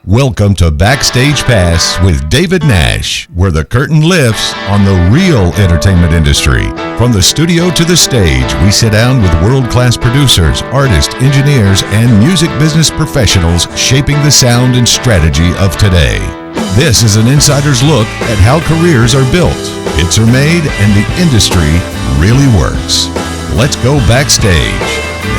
Welcome to Backstage Pass with David Nash, where the curtain lifts on the real entertainment industry. From the studio to the stage, we sit down with world-class producers, artists, engineers, and music business professionals shaping the sound and strategy of today. This is an insider's look at how careers are built, hits are made, and the industry really works. Let's go backstage.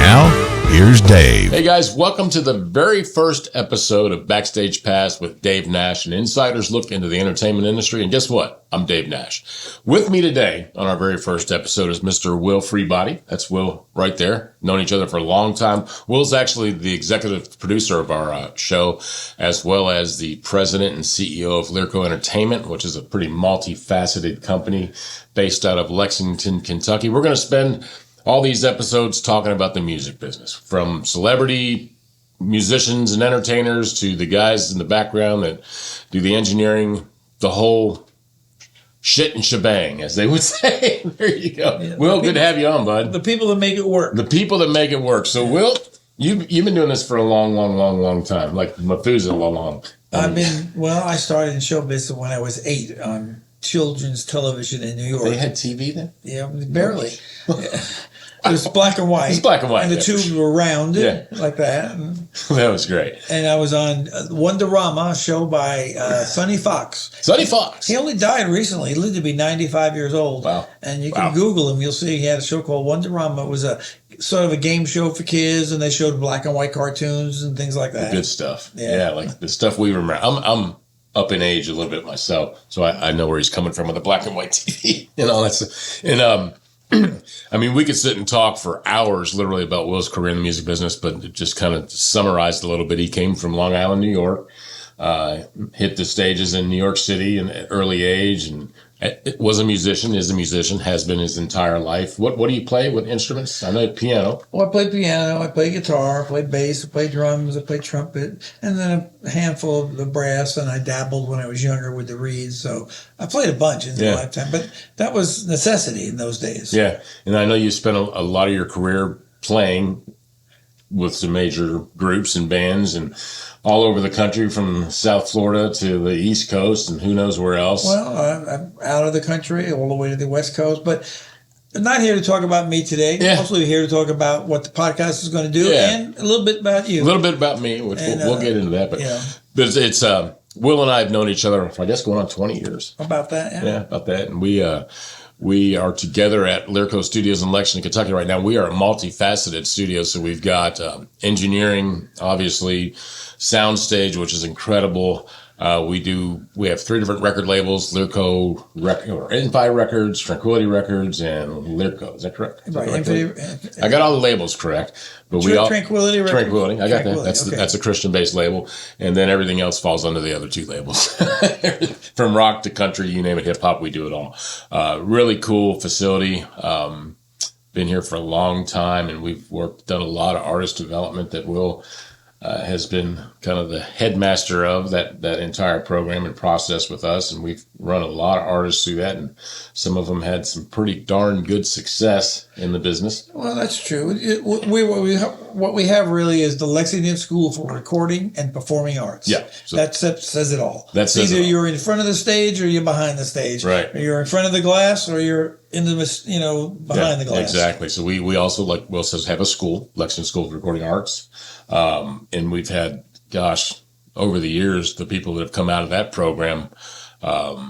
Now, here's Dave. Hey guys, welcome to the very first episode of Backstage Pass with Dave Nash, an insider's look into the entertainment industry. And guess what? I'm Dave Nash. With me today on our very first episode is Mr. Will Freebody. That's Will right there. Known each other for a long time. Will's actually the executive producer of our show, as well as the president and CEO of Lyrico Entertainment, which is a pretty multifaceted company based out of Lexington, Kentucky. We're going to spend all these episodes talking about the music business, from celebrity musicians and entertainers to the guys in the background that do the engineering, the whole shit and shebang, as they would say. There you go. Yeah, Will, good to have you on, bud. The people that make it work. The people that make it work. So, Will, you've been doing this for a long time, like Methuselah long. I started in show business when I was 8 on children's television in New York. They had TV then? Yeah, barely. It was black and white. It's black and white. And the tubes were rounded like that. That was great. And I was on Wonderama, a show by Sonny Fox. Sonny Fox. He only died recently. He lived to be 95 years old. Wow. And you can Google him. You'll see he had a show called Wonderama. It was a sort of a game show for kids, and they showed black and white cartoons and things like that. Good stuff. Yeah, like the stuff we remember. I'm up in age a little bit myself, so I know where he's coming from with the black and white TV and all that stuff. And we could sit and talk for hours literally about Will's career in the music business, but just kind of summarized a little bit. He came from Long Island, New York, hit the stages in New York City at an early age, and was a musician, is a musician, has been his entire life. What do you play? What instruments? I know piano. Well, I play piano, I play guitar, I play bass, I play drums, I play trumpet, and then a handful of the brass, and I dabbled when I was younger with the reeds. So I played a bunch in my lifetime, but that was necessity in those days. Yeah, and I know you spent a lot of your career playing with some major groups and bands and all over the country, from South Florida to the East Coast and who knows where else. Well, I'm out of the country all the way to the West Coast, but I'm not here to talk about me today. Yeah. Mostly here to talk about what the podcast is going to do and a little bit about you. A little bit about me, which we'll get into that. But it's Will and I have known each other, I guess, going on 20 years. About that, yeah. About that. And we are together at Lyrico Studios in Lexington, Kentucky right now. We are a multifaceted studio, so we've got engineering, obviously, soundstage, which is incredible. We have 3 different record labels: Lyrico Envi Records, Tranquility Records, and Lyrico. Is that correct? Right. I got all the labels correct, but Tranquility Records. Tranquility. I got that. That's a Christian-based label, and then everything else falls under the other 2 labels. From rock to country, you name it, hip hop, we do it all. Really cool facility. Been here for a long time, and we've done a lot of artist development that Will has been kind of the headmaster of that entire program and process with us. And we've run a lot of artists through that, and some of them had some pretty darn good success in the business. Well, that's true. What we have really is the Lexington School for Recording and Performing Arts. Yeah. So that says it all. Either you're in front of the stage or you're behind the stage. Right. Or you're in front of the glass or you're in the, behind the glass. Exactly. So we also, like Will says, have a school, Lexington School of Recording Arts. And we've had, over the years, the people that have come out of that program, are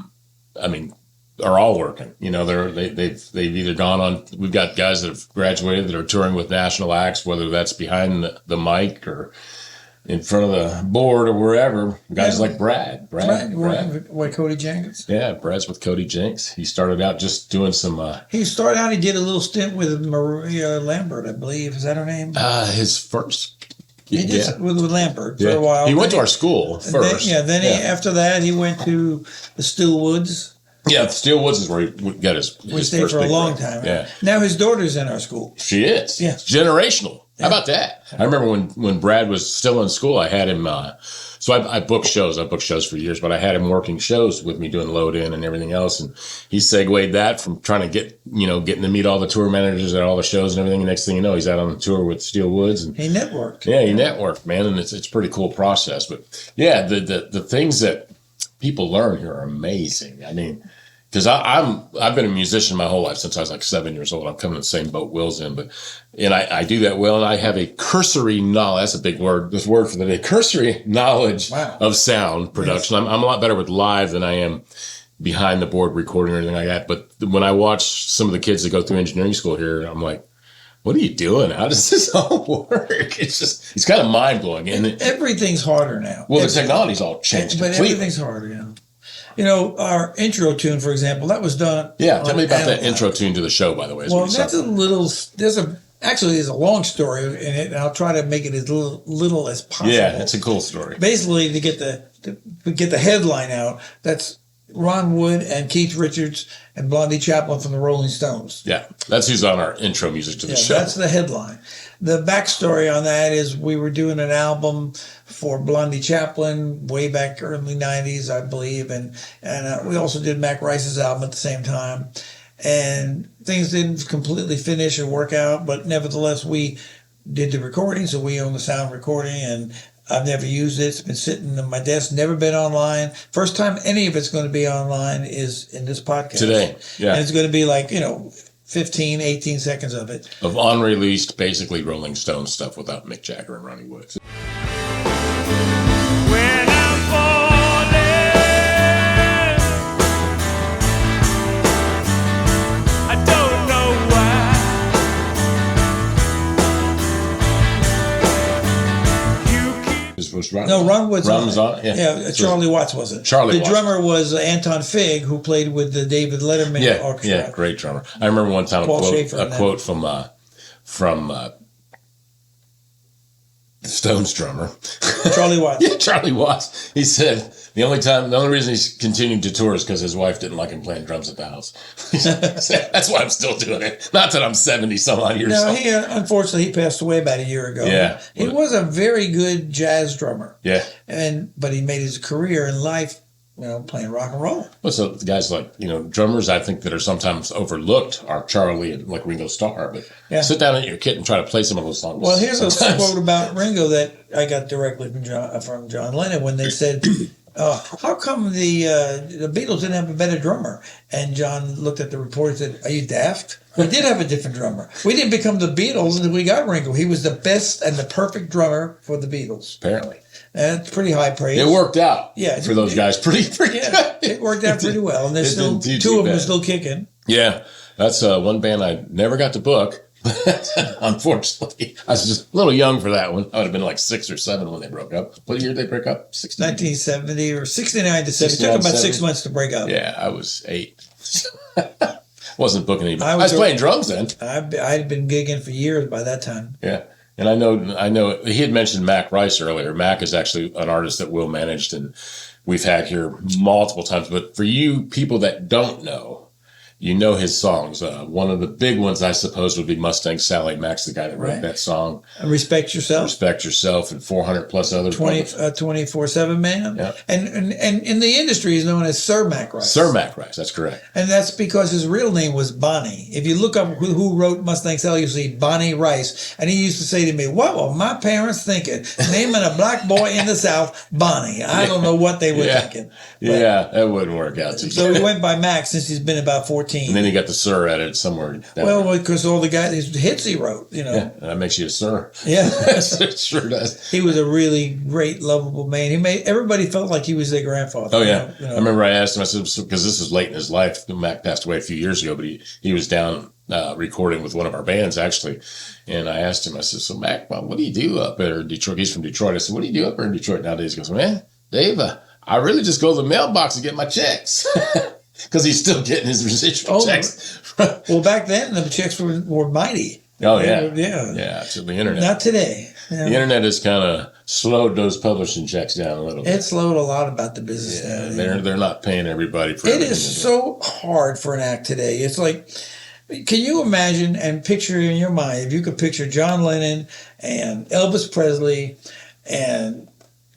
all working. They've either gone on. We've got guys that have graduated that are touring with national acts, whether that's behind the mic or in front of the board or wherever. Guys like Brad. With Cody Jenkins. Yeah, Brad's with Cody Jenks. He started out just doing some. He did a little stint with Maria Lambert, I believe. Is that her name? His first. He did with Lambert for a while. He went to our school first. After that, he went to the Stillwoods. Yeah, Stillwoods is where he got his stayed first for a long break. time. Yeah. Now his daughter's in our school. She is. Yeah. It's generational How about that? I remember when Brad was still in school, I had him. So I booked shows. I booked shows for years, but I had him working shows with me, doing load in and everything else. And he segued that from trying to getting to meet all the tour managers at all the shows and everything. And next thing you know, he's out on the tour with Steel Woods. And he networked. Yeah, he networked, man, and it's a pretty cool process. But yeah, the things that people learn here are amazing. I mean, because I've been a musician my whole life since I was like 7 years old. I'm coming in the same boat Will's in, and I do that well. And I have a cursory knowledge. That's a big word. This word for the day, cursory knowledge of sound production. Yes. I'm a lot better with live than I am behind the board recording or anything like that. But when I watch some of the kids that go through engineering school here, I'm like, what are you doing? How does this all work? It's kind of mind blowing. And everything's harder now. Well, the technology's all changed but completely. Everything's harder, yeah. You know, our intro tune, for example, that was done. Yeah, tell me about that intro tune to the show, by the way. Well, that's a little. There's a long story in it, and I'll try to make it as little as possible. Yeah, it's a cool story. Basically, to get the headline out, that's Ron Wood and Keith Richards and Blondie Chaplin from the Rolling Stones. Yeah, that's who's on our intro music to the show. That's the headline. The backstory on that is we were doing an album for Blondie Chaplin way back early 90s, I believe. And we also did Mac Rice's album at the same time. And things didn't completely finish or work out, but nevertheless, we did the recording. So we own the sound recording, and I've never used it. It's been sitting on my desk, never been online. First time any of it's going to be online is in this podcast. Today, yeah. And it's going to be like, 15, 18 seconds of it. Of unreleased, basically Rolling Stone stuff without Mick Jagger and Ronnie Wood. When I'm falling, I don't know why. No, Ron Wood's Ron was on it? Yeah, Charlie Watts wasn't. The drummer was Anton Fig, who played with the David Letterman Orchestra. Yeah, great drummer. I remember one time a quote from the Stones drummer. Charlie Watts. Yeah, Charlie Watts. He said the only reason he's continued to tour is because his wife didn't like him playing drums at the house. That's why I'm still doing it. Not that I'm 70 some odd years old. No, unfortunately he passed away about a year ago. Yeah. He was a very good jazz drummer. Yeah. But he made his career in life, playing rock and roll. Well, so the guys like, drummers I think that are sometimes overlooked are Charlie and like Ringo Starr. But sit down at your kit and try to play some of those songs. Well, here's a quote about Ringo that I got directly from John Lennon when they said, how come the Beatles didn't have a better drummer? And John looked at the report and said, are you daft? We did have a different drummer. We didn't become the Beatles until we got Ringo. He was the best and the perfect drummer for the Beatles. Apparently. That's pretty high praise. It worked out for those guys pretty good. It worked out pretty well. And there's still two of them are still kicking. Yeah. That's one band I never got to book. Unfortunately, I was just a little young for that one. I would have been like 6 or 7 when they broke up. What year did they break up? 1970 or 69 to 70. It took about 6 months to break up. Yeah, I was 8. Wasn't booking anybody. I was playing drums then. I'd been gigging for years by that time. Yeah. And I know he had mentioned Mac Rice earlier. Mac is actually an artist that Will managed and we've had here multiple times. But for you people that don't know, his songs. One of the big ones, I suppose, would be Mustang Sally. Mac's the guy that wrote that song. Respect Yourself. Respect Yourself and 400 plus others. 24/7 man. Yeah. And in the industry, he's known as Sir Mac Rice. Sir Mac Rice, that's correct. And that's because his real name was Bonnie. If you look up who wrote Mustang Sally, you see Bonnie Rice. And he used to say to me, what were my parents thinking? Naming a black boy in the South, Bonnie. I don't know what they were thinking. But, that wouldn't work out. So he went by Mac since he's been about 14. And then he got the Sir added somewhere. Well, because all the guys, his hits he wrote, Yeah, that makes you a Sir. Yeah. It sure does. He was a really great, lovable man. Everybody felt like he was their grandfather. Oh, yeah. I remember I asked him, I said, because this is late in his life. Mac passed away a few years ago, but he was down recording with one of our bands, actually. And I asked him, I said, so Mac, what do you do up there in Detroit? He's from Detroit. I said, what do you do up there in Detroit nowadays? He goes, man, Dave, I really just go to the mailbox and get my checks. Because he's still getting his residual checks. Well, back then, the checks were mighty. Oh, yeah. Yeah. To the internet. Not today. The internet has kind of slowed those publishing checks down a little bit. It slowed a lot about the business down. They're not paying everybody for it. It is so hard for an act today. It's like Can you imagine and picture in your mind, if you could picture John Lennon and Elvis Presley and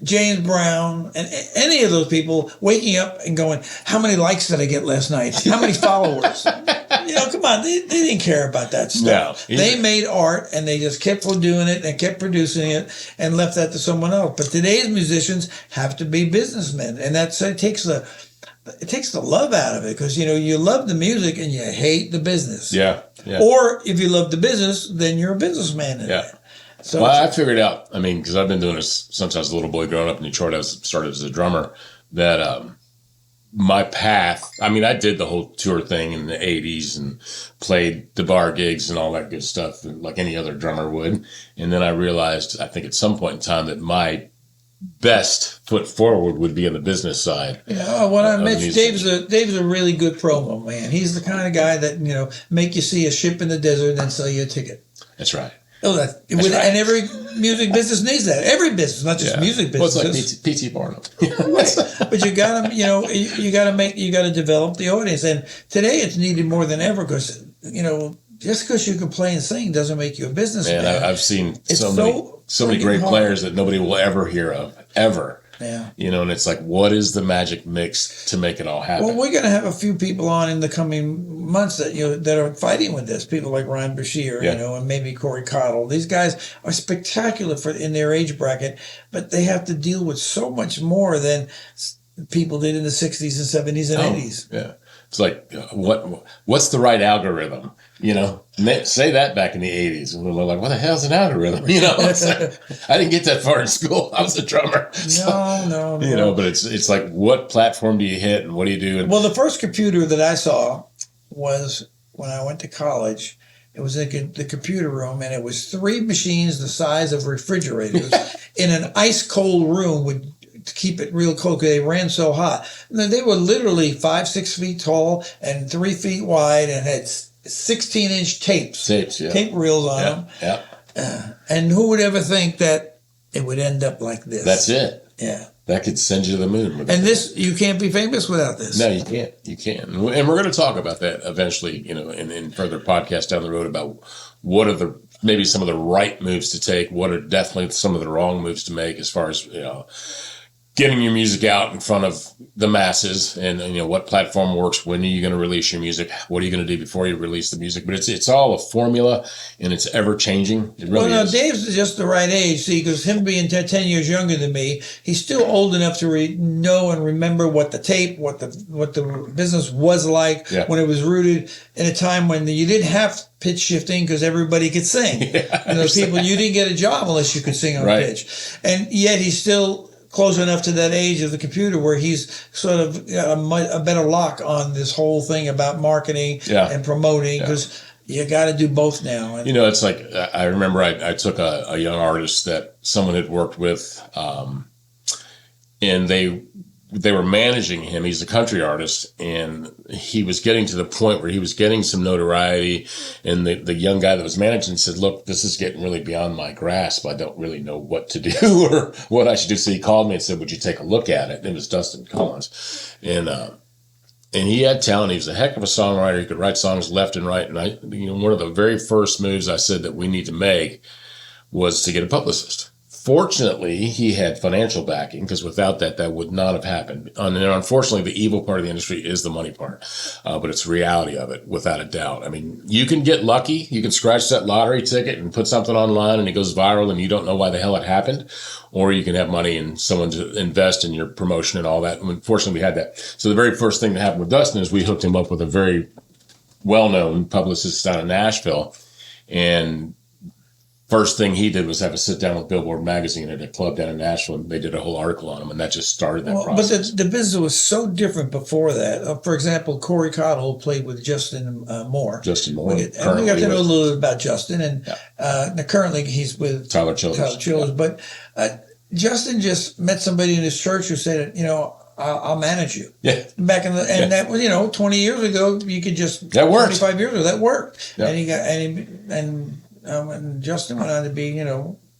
James Brown and any of those people waking up and going, how many likes did I get last night? How many followers? Come on. They didn't care about that stuff. No, they made art and they just kept on doing it and kept producing it and left that to someone else. But today's musicians have to be businessmen. And it takes the love out of it because, you love the music and you hate the business. Yeah. Or if you love the business, then you're a businessman in it. So I figured out, because I've been doing this since I was a little boy growing up in Detroit. I started as a drummer, that my path, I did the whole tour thing in the 80s and played the bar gigs and all that good stuff like any other drummer would. And then I realized, I think at some point in time, that my best foot forward would be on the business side. When I met you, Dave's a really good promo man. He's the kind of guy that, make you see a ship in the desert and then sell you a ticket. That's right. That's right. And every music business needs that. Every business, not just music business. Well, it's like P.T. Barnum. Right. But you gotta, you gotta develop the audience. And today it's needed more than ever because, just because you can play and sing doesn't make you a businessman. Man, I've seen so many great players that nobody will ever hear of, ever. Yeah. And it's like, what is the magic mix to make it all happen? Well, we're going to have a few people on in the coming months that that are fighting with this. People like Ryan Bashir, and maybe Corey Cottle. These guys are spectacular in their age bracket, but they have to deal with so much more than people did in the 60s and 70s and 80s. Yeah. It's like, what's the right algorithm? Say that back in the 80s. And we're like, what the hell's an algorithm? It's like, I didn't get that far in school. I was a drummer. No. But it's like, what platform do you hit and what do you do? Well, the first computer that I saw was when I went to college. It was in the computer room, and it was 3 machines the size of refrigerators in an ice cold room to keep it real cold because they ran so hot. And they were literally 5-6 feet tall and 3 feet wide and had 16-inch tape reels on them. Yeah. And who would ever think that it would end up like this? That's it. Yeah. That could send you to the moon. And you can't be famous without this. No, you can't. You can't. And we're going to talk about that eventually, in further podcasts down the road about what are maybe some of the right moves to take, what are definitely some of the wrong moves to make as far as, getting your music out in front of the masses and what platform works. When are you going to release your music? What are you going to do before you release the music? But it's all a formula and it's ever changing. It really is. Dave's just the right age. See, because him being 10 years younger than me, he's still old enough to know and remember what the tape, what the business was like when it was rooted in a time when you didn't have pitch shifting because everybody could sing. You didn't get a job unless you could sing on pitch. And yet he's still close enough to that age of the computer where he's sort of got a better lock on this whole thing about marketing and promoting because you got to do both now. And, it's like I remember I took a young artist that someone had worked with, and they were managing him. He's a country artist, and he was getting to the point where he was getting some notoriety. And the young guy that was managing said, look, this is getting really beyond my grasp. I don't really know what to do or what I should do. So he called me and said, would you take a look at it? And it was Dustin Collins. And he had talent. He was a heck of a songwriter. He could write songs left and right. And one of the very first moves I said that we need to make was to get a publicist. Fortunately, he had financial backing because without that would not have happened. And unfortunately, the evil part of the industry is the money part, but it's the reality of it, without a doubt. You can get lucky. You can scratch that lottery ticket and put something online and it goes viral and you don't know why the hell it happened. Or you can have money and someone to invest in your promotion and all that. And unfortunately, we had that. So the very first thing that happened with Dustin is we hooked him up with a very well-known publicist down in Nashville. And first thing he did was have a sit down with Billboard magazine at a club down in Nashville, and they did a whole article on him, and that just started that process. But the business was so different before that. For example, Corey Cottle played with Justin Moore. Justin Moore. We got to know a little bit about Justin, and currently he's with Tyler Childers. But Justin just met somebody in his church who said, I'll manage you. Yeah. Back in that was 20 years ago. You could just that worked. 25 years ago that worked. Yeah. And he got and Justin went on to be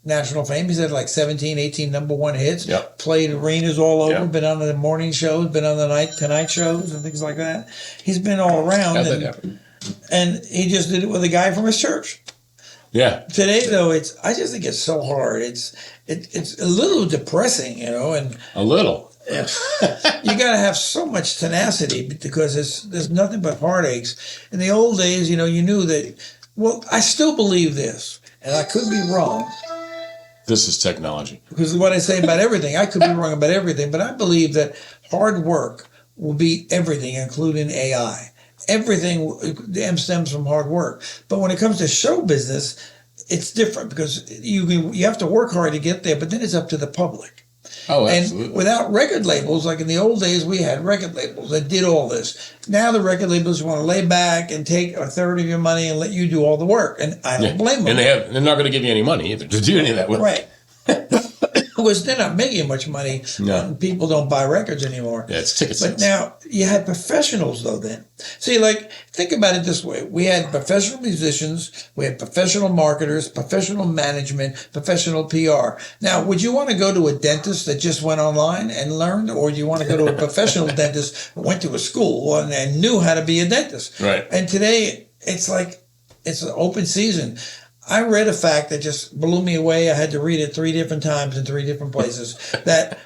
national fame. He's had like 17, 18 number one hits. Yep. Played arenas all over. Yep. Been on the morning shows. Been on the Tonight shows and things like that. He's been all around. How'd that happen? and he just did it with a guy from his church. Yeah. Today, though, I just think it's so hard. It's a little depressing, and A little. you got to have so much tenacity because there's nothing but heartaches. In the old days, you knew that. Well, I still believe this, and I could be wrong. This is technology. Because what I say about everything, I could be wrong about everything, but I believe that hard work will beat everything, including AI. Everything stems from hard work. But when it comes to show business, it's different because you have to work hard to get there, but then it's up to the public. Oh, absolutely. And without record labels, like in the old days, we had record labels that did all this. Now the record labels want to lay back and take a third of your money and let you do all the work. And I don't blame them. And they're not going to give you any money either to do any of that work. Right. Because they're not making much money. No. People don't buy records anymore. Yeah, it's ticket sales. But now you had professionals, though, then. See, think about it this way. We had professional musicians, we had professional marketers, professional management, professional PR. Now, would you want to go to a dentist that just went online and learned, or do you want to go to a professional dentist who went to a school and knew how to be a dentist? Right. And today, it's an open season. I read a fact that just blew me away. I had to read it 3 different times in 3 different places. That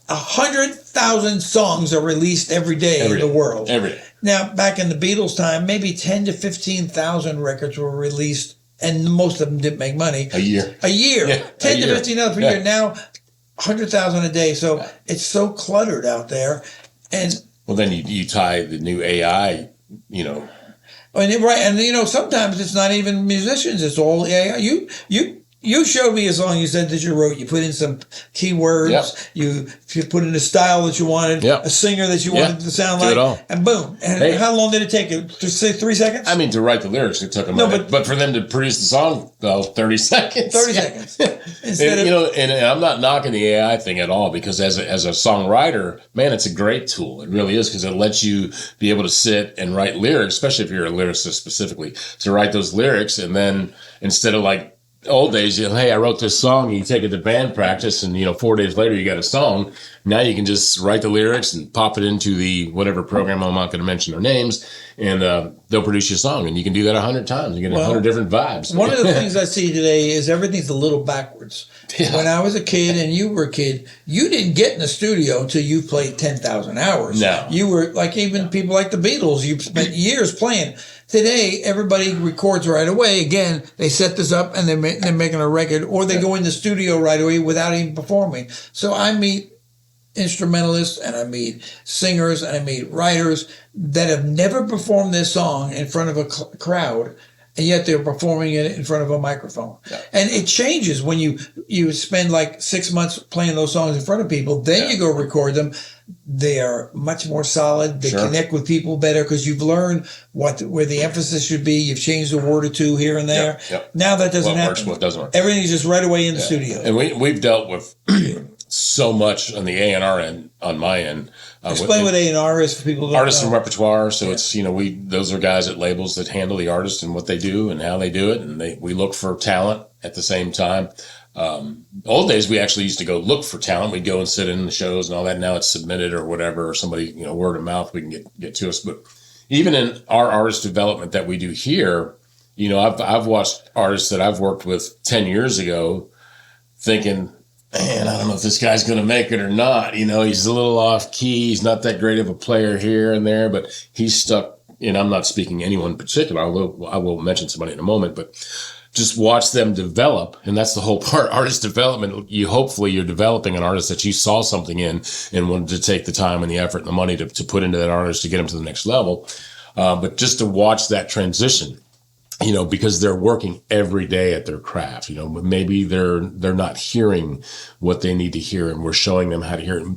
100,000 songs are released every day in the world. Every day. Now, back in the Beatles' time, maybe 10 to 15,000 records were released, and most of them didn't make money. A year. Yeah, 10 to 15,000 per year. Now, 100,000 a day. So it's so cluttered out there. And well, then you tie the new AI, And sometimes it's not even musicians; it's all AI. You showed me a song you said that you wrote. You put in some keywords. You put in a style that you wanted, a singer that you wanted to sound like, and boom. And how long did it take you? Just say 3 seconds? I mean, to write the lyrics, it took a minute. But for them to produce the song, 30 seconds. 30 seconds. And I'm not knocking the AI thing at all, because as a songwriter, man, it's a great tool. It really is, because it lets you be able to sit and write lyrics, especially if you're a lyricist specifically, to write those lyrics, and then instead of like old days, hey, I wrote this song, you take it to band practice, and 4 days later you got a song. Now you can just write the lyrics and pop it into the whatever program, I'm not going to mention their names, and they'll produce you a song, and you can do that 100 times. You get 100 different vibes. One of the things I see today is everything's a little backwards. Yeah. When I was a kid and you were a kid, you didn't get in the studio until you played 10,000 hours. No. You were like, even people like the Beatles, you spent years playing. Today, everybody records right away. Again, they set this up and they're making a record, or they go in the studio right away without even performing. So I meet instrumentalists, and I meet singers, and I meet writers that have never performed this song in front of a crowd, and yet they're performing it in front of a microphone. Yeah. And it changes when you spend like 6 months playing those songs in front of people, then you go record them. They are much more solid. They connect with people better because you've learned where the emphasis should be. You've changed a word or two here and there. Now that doesn't happen. Works, what doesn't work. Everything's just right away in the studio. And we've dealt with so much on the A&R end, on my end. Explain what A&R is for people who don't know. Artists and repertoire. So it's, those are guys at labels that handle the artist and what they do and how they do it. And we look for talent at the same time. Old days, we actually used to go look for talent. We'd go and sit in the shows and all that. Now it's submitted or whatever, or somebody, word of mouth, we can get to us. But even in our artist development that we do here, I've watched artists that I've worked with 10 years ago thinking, man, I don't know if this guy's going to make it or not. He's a little off key. He's not that great of a player here and there, but he's stuck. And I'm not speaking anyone in particular, although I will mention somebody in a moment, but just watch them develop. And that's the whole part, artist development. Hopefully you're developing an artist that you saw something in and wanted to take the time and the effort and the money to put into that artist to get them to the next level. But just to watch that transition, because they're working every day at their craft, maybe they're not hearing what they need to hear, and we're showing them how to hear it.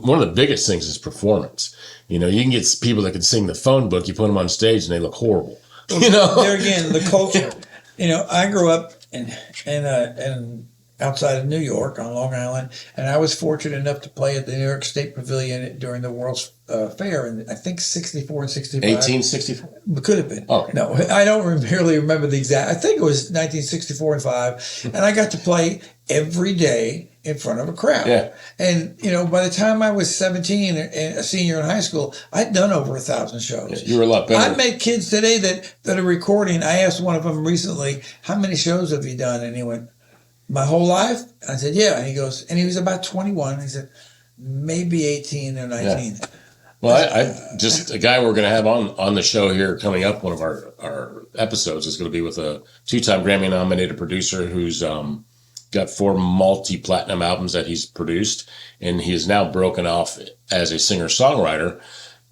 One of the biggest things is performance. You can get people that can sing the phone book, you put them on stage and they look horrible. There again, the culture. I grew up and outside of New York on Long Island, and I was fortunate enough to play at the New York State Pavilion during the World's Fair in, I think, 64 and 65. 1864? Could have been. Okay. No, I don't really remember the exact. I think it was 1964 and 5, and I got to play every day in front of a crowd. Yeah. And, by the time I was 17 and a senior in high school, I'd done over 1,000 shows. Yeah, you were a lot better. I met kids today that are recording. I asked one of them recently, how many shows have you done? And he went, my whole life? I said, yeah. And he goes, and he was about 21. He said, maybe 18 or 19. Yeah. Well, I just, a guy we're going to have on the show here coming up, one of our episodes is going to be with a 2-time Grammy nominated producer who's got 4 multi-platinum albums that he's produced. And he is now broken off as a singer-songwriter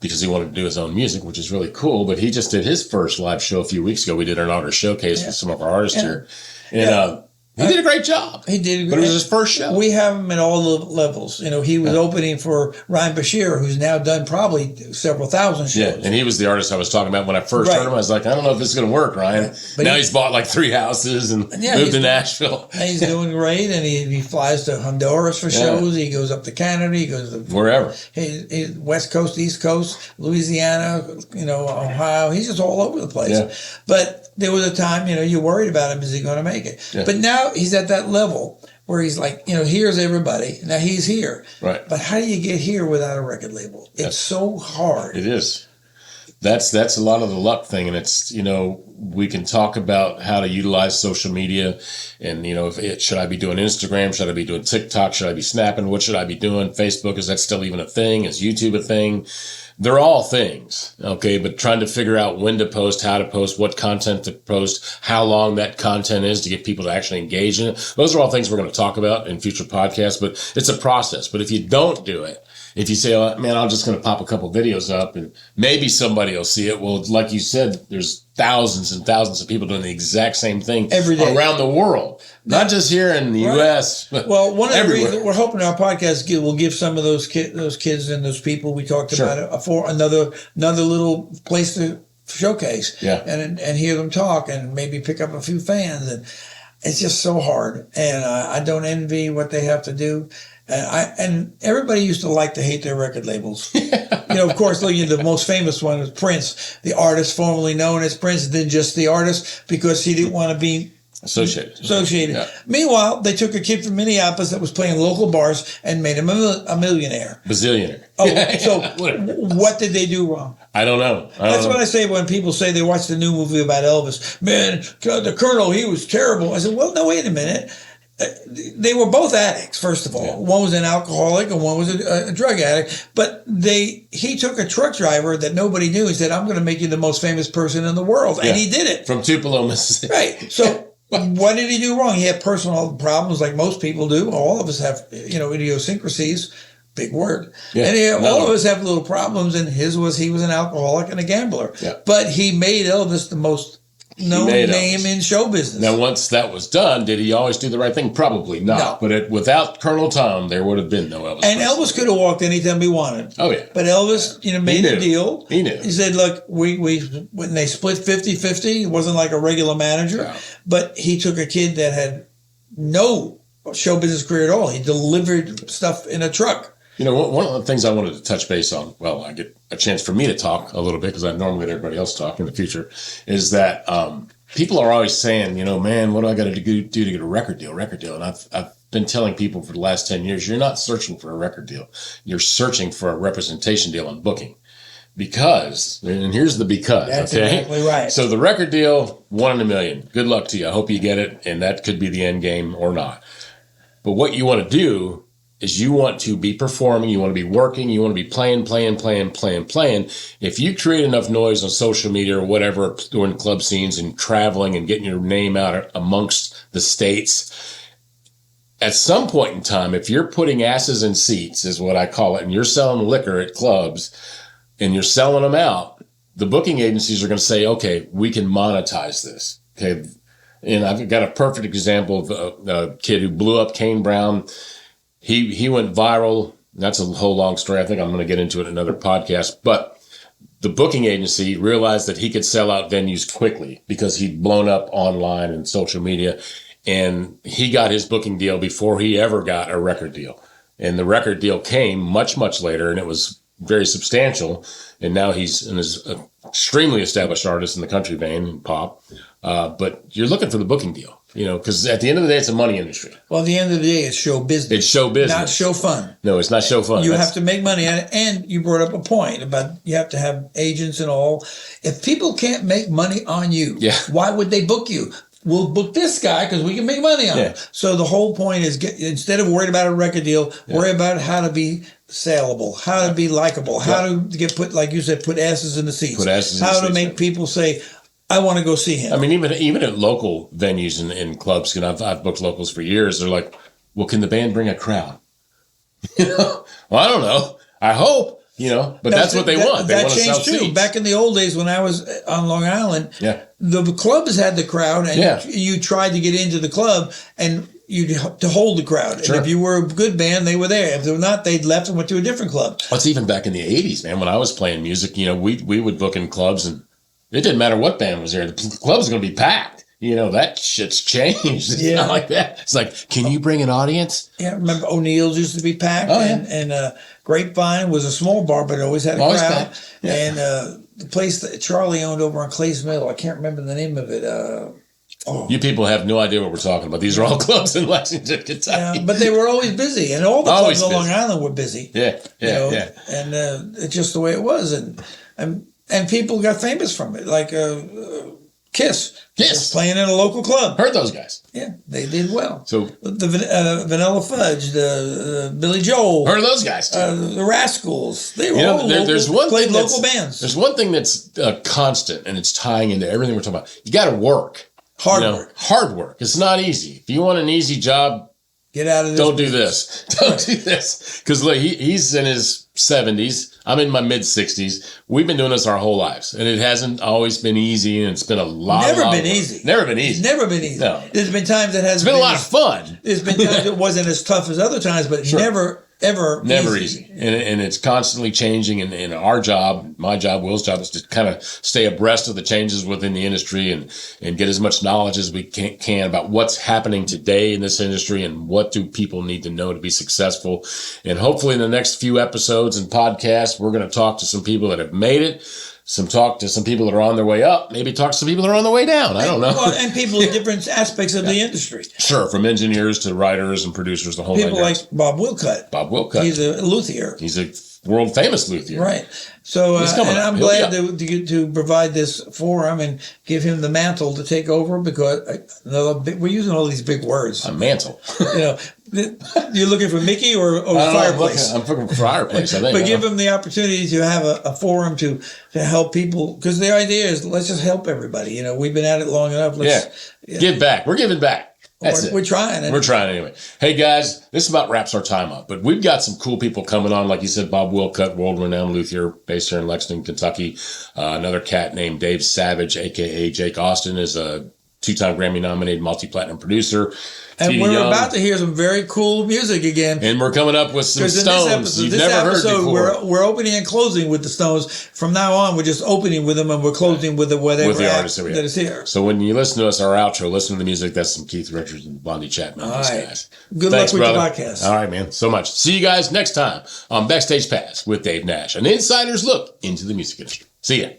because he wanted to do his own music, which is really cool. But he just did his first live show a few weeks ago. We did an artist showcase with some of our artists here. And he did a great job. He did. But it was his first show. We have him at all the levels. He was opening for Ryan Bashir, who's now done probably several thousand shows. Yeah, and he was the artist I was talking about when I first heard him. I was like, I don't know if this is going to work, Ryan. Yeah. But now he's bought like 3 houses and moved to Nashville. And he's doing great, and he flies to Honduras for shows. He goes up to Canada. He goes to wherever. He West Coast, East Coast, Louisiana, Ohio. He's just all over the place. Yeah. But there was a time, you're worried about him. Is he going to make it? Yeah. But now he's at that level where he's like, here's everybody. Now he's here. Right. But how do you get here without a record label? It's so hard. It is. That's a lot of the luck thing. And it's, we can talk about how to utilize social media and, should I be doing Instagram? Should I be doing TikTok? Should I be snapping? What should I be doing? Facebook, is that still even a thing? Is YouTube a thing? They're all things, okay? But trying to figure out when to post, how to post, what content to post, how long that content is to get people to actually engage in it. Those are all things we're going to talk about in future podcasts, but it's a process. But if you don't do it, if you say, oh, man, I'm just going to pop a couple videos up and maybe somebody will see it. Well, like you said, there's thousands and thousands of people doing the exact same thing every day around the world, not just here in the U.S. But well, one of the everywhere. reasons we're hoping our podcast will give some of those kids and those people we talked about for another little place to showcase, and hear them talk and maybe pick up a few fans. And it's just so hard, and I don't envy what they have to do. And everybody used to like to hate their record labels. Of course, the most famous one was Prince, the artist formerly known as Prince, then just the artist because he didn't want to be associated. Yeah. Meanwhile, they took a kid from Minneapolis that was playing local bars and made him a millionaire. Bazillionaire. Oh, so what did they do wrong? I don't know. That's what I say when people say they watched the new movie about Elvis. Man, the Colonel, he was terrible. I said, well, no, wait a minute. They were both addicts, first of all. Yeah. One was an alcoholic and one was a drug addict. But he took a truck driver that nobody knew. He said, I'm going to make you the most famous person in the world. Yeah. And he did it. From Tupelo, Mississippi. Right. So what did he do wrong? He had personal problems like most people do. All of us have, idiosyncrasies. Big word. Yeah. And all of us have little problems. And he was an alcoholic and a gambler. Yeah. But he made Elvis the most known name in show business. Now, once that was done, did he always do the right thing? Probably not. No. But without Colonel Tom, there would have been no Elvis. And Elvis could have walked anytime he wanted. Oh, yeah. But Elvis, made a deal. He knew. He said, look, we when they split 50-50, it wasn't like a regular manager. No. But he took a kid that had no show business career at all. He delivered stuff in a truck. One of the things I wanted to touch base on, well, I get a chance for me to talk a little bit because I normally let everybody else talk in the future, is that people are always saying, man, what do I got to do to get a record deal? And I've been telling people for the last 10 years, you're not searching for a record deal. You're searching for a representation deal on booking. Because, and here's the because, that's okay? Exactly right. So the record deal, 1 in a million. Good luck to you. I hope you get it, and that could be the end game or not. But what you want to do is you want to be performing, you want to be working, you want to be playing. If you create enough noise on social media or whatever, doing club scenes and traveling and getting your name out amongst the states, at some point in time, if you're putting asses in seats, is what I call it, and you're selling liquor at clubs and you're selling them out, the booking agencies are going to say, okay, we can monetize this. Okay. And I've got a perfect example of a kid who blew up, Kane Brown. He went viral. That's a whole long story. I think I'm going to get into it in another podcast. But the booking agency realized that he could sell out venues quickly because he'd blown up online and social media. And he got his booking deal before he ever got a record deal. And the record deal came much, much later, and it was very substantial. And now he's an extremely established artist in the country vein and pop. But you're looking for the booking deal, because at the end of the day, it's a money industry. Well, at the end of the day, it's show business. It's show business. Not show fun. No, it's not show fun. You have to make money at it. And you brought up a point about you have to have agents and all. If people can't make money on you, why would they book you? We'll book this guy because we can make money on him. So the whole point is instead of worried about a record deal, worry about how to be saleable, how to be likable, how to get put, like you said, put asses in the seats. How to make people say, I want to go see him. I mean, even at local venues and clubs, I've booked locals for years. They're like, well, can the band bring a crowd? Well, I don't know. I hope. But that's what they want. They want to sell seats. Back in the old days when I was on Long Island, the clubs had the crowd, and you tried to get into the club, and you to hold the crowd. Sure. And if you were a good band, they were there. If they were not, they'd left and went to a different club. Well, it's even back in the 80s, man. When I was playing music, we would book in clubs, and it didn't matter what band was there. The club was going to be packed. That shit's changed. It's not like that. It's like, can you bring an audience? Yeah, remember O'Neill's used to be packed, and Grapevine was a small bar, but it always had a crowd. Yeah. And the place that Charlie owned over on Clay's Mill, I can't remember the name of it. You people have no idea what we're talking about. These are all clubs in Lexington, Kentucky. Yeah, but they were always busy, and all the clubs on Long Island were busy. Yeah. And it's just the way it was, and people got famous from it, like Kiss playing in a local club. Heard those guys. Yeah, they did well. So the Vanilla Fudge, the Billy Joel. Heard of those guys too. The Rascals. They were all played local bands. There's one thing that's constant, and it's tying into everything we're talking about. You got to work. Hard work. It's not easy. If you want an easy job, get out of this. Don't do this. Don't do this. Because look, he's in his 70s. I'm in my mid 60s. We've been doing this our whole lives, and it hasn't always been easy. And it's been a lot. Never been easy. Never been easy. Never been easy. No. There's been times it hasn't. It's been a lot of fun. There's been times it wasn't as tough as other times, but never easy. And it's constantly changing. And our job, my job, Will's job, is to kind of stay abreast of the changes within the industry and get as much knowledge as we can about what's happening today in this industry and what do people need to know to be successful. And hopefully in the next few episodes and podcasts, we're going to talk to some people that have made it. Talk to some people that are on their way up, maybe talk to some people that are on their way down. I don't know. Well, and people in different aspects of the industry. Sure, from engineers to writers and producers, the whole people like Bob Wilcutt. He's a luthier. He's a world famous luthier. Right. So, and I'm glad to provide this forum and give him the mantle to take over because we're using all these big words. A mantle. You're looking for Mickey or fireplace? I'm looking for fireplace, I think. But give him the opportunity to have a forum to help people, because the idea is let's just help everybody. We've been at it long enough. Give back. We're giving back. We're trying. We're trying anyway. Hey, guys, this about wraps our time up. But we've got some cool people coming on. Like you said, Bob Wilcutt, world-renowned luthier based here in Lexington, Kentucky. Another cat named Dave Savage, a.k.a. Jake Austin, is a two-time Grammy-nominated multi-platinum producer. And we're about to hear some very cool music again. And we're coming up with some Stones you've never heard before. We're opening and closing with the Stones. From now on, we're just opening with them and we're closing with the artist that is here. So when you listen to us, our outro, listen to the music. That's some Keith Richards and Blondie Chapman. All right. Guys. Good luck with your podcast. All right, man. So much. See you guys next time on Backstage Pass with Dave Nash, an insider's look into the music industry. See ya.